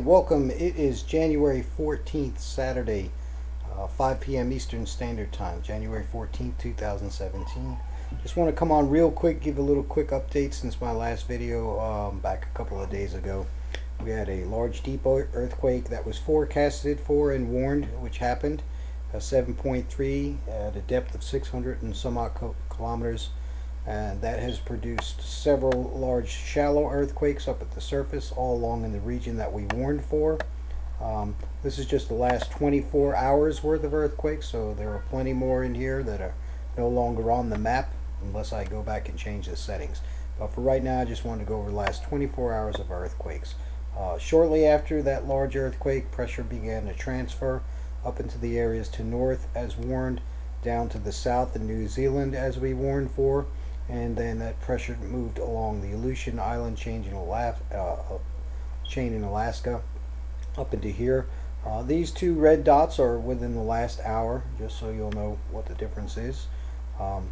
welcome. It is January 14th, Saturday, 5 p.m. Eastern Standard Time, January 14th, 2017. Just want to come on real quick, give a little quick update since my last video back a couple of days ago. We had a large deep earthquake that was forecasted for and warned, which happened, 7.3 at a depth of 600 and some odd kilometers. And that has produced several large shallow earthquakes up at the surface all along in the region that we warned for. This is just the last 24 hours worth of earthquakes, so there are plenty more in here that are no longer on the map unless I go back and change the settings. But for right now, I just wanted to go over the last 24 hours of earthquakes. Shortly after that large earthquake, pressure began to transfer up into the areas to north as warned, down to the south in New Zealand as we warned for. And then that pressure moved along the Aleutian Island chain in Alaska up into here. These two red dots are within the last hour, just so you'll know what the difference is. The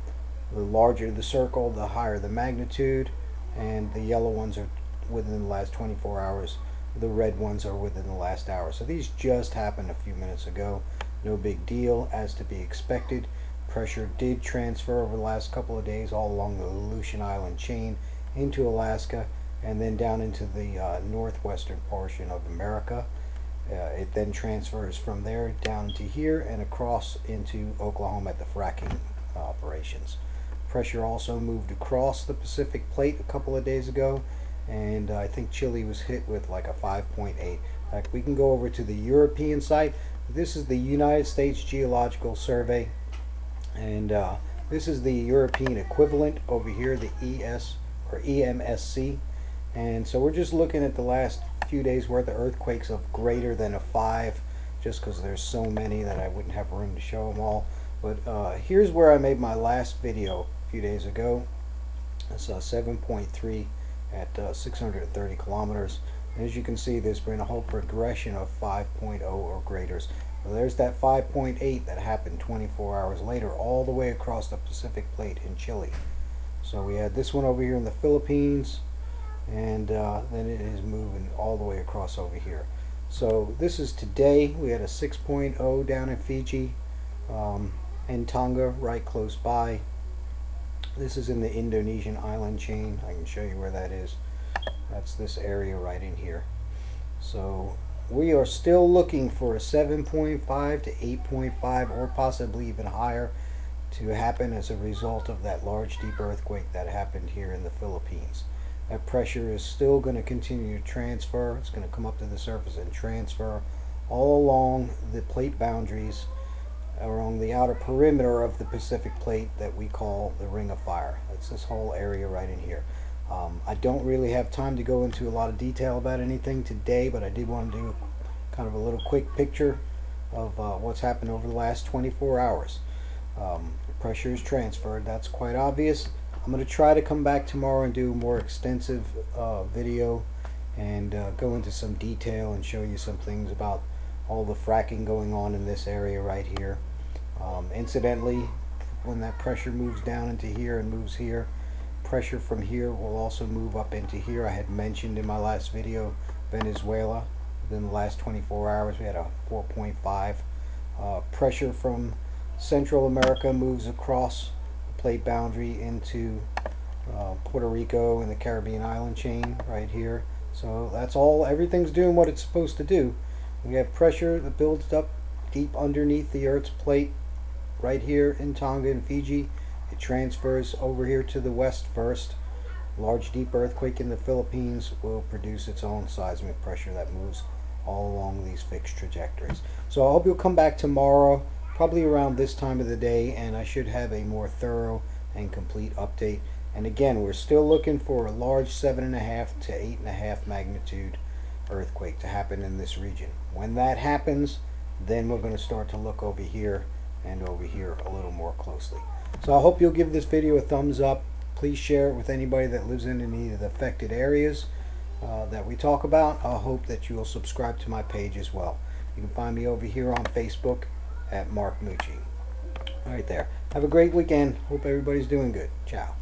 larger the circle, the higher the magnitude, and the yellow ones are within the last 24 hours. The red ones are within the last hour. So these just happened a few minutes ago. No big deal, as to be expected. Pressure did transfer over the last couple of days all along the Aleutian Island chain into Alaska and then down into the northwestern portion of America. It then transfers from there down to here and across into Oklahoma at the fracking operations. Pressure also moved across the Pacific Plate a couple of days ago, and I think Chile was hit with like a 5.8. In fact, we can go over to the European site. This is the United States Geological Survey. And this is the European equivalent over here, the EMSC. And so we're just looking at the last few days worth of earthquakes of greater than a 5, just because there's so many that I wouldn't have room to show them all. But here's where I made my last video a few days ago. It's 7.3 at 630 kilometers. And as you can see, there's been a whole progression of 5.0 or greater. Well, there's that 5.8 that happened 24 hours later all the way across the Pacific Plate in Chile. So we had this one over here in the Philippines, and then it is moving all the way across over here. So this is today. We had a 6.0 down in Fiji and Tonga right close by. This is in the Indonesian island chain. I can show you where that is. That's this area right in here. So we are still looking for a 7.5 to 8.5 or possibly even higher to happen as a result of that large deep earthquake that happened here in the Philippines. That pressure is still going to continue to transfer. It's going to come up to the surface and transfer all along the plate boundaries along the outer perimeter of the Pacific Plate that we call the Ring of Fire. That's this whole area right in here. I don't really have time to go into a lot of detail about anything today, but I did want to do kind of a little quick picture of what's happened over the last 24 hours. The pressure is transferred. That's quite obvious. I'm going to try to come back tomorrow and do a more extensive video and go into some detail and show you some things about all the fracking going on in this area right here. Incidentally, when that pressure moves down into here and moves here, pressure from here will also move up into here. I had mentioned in my last video Venezuela. Within the last 24 hours we had a 4.5. Pressure from Central America moves across the plate boundary into Puerto Rico and the Caribbean island chain right here. So that's all. Everything's doing what it's supposed to do. We have pressure that builds up deep underneath the Earth's plate right here in Tonga and Fiji. It transfers over here to the west first. Large deep earthquake in the Philippines will produce its own seismic pressure that moves all along these fixed trajectories. So I hope you'll come back tomorrow, probably around this time of the day, and I should have a more thorough and complete update. And again, we're still looking for a large 7.5 to 8.5 magnitude earthquake to happen in this region. When that happens, then we're going to start to look over here and over here a little more closely. So I hope you'll give this video a thumbs up. Please share it with anybody that lives in any of the affected areas that we talk about. I hope that you will subscribe to my page as well. You can find me over here on Facebook at Mark Mucci. All right there. Have a great weekend. Hope everybody's doing good. Ciao.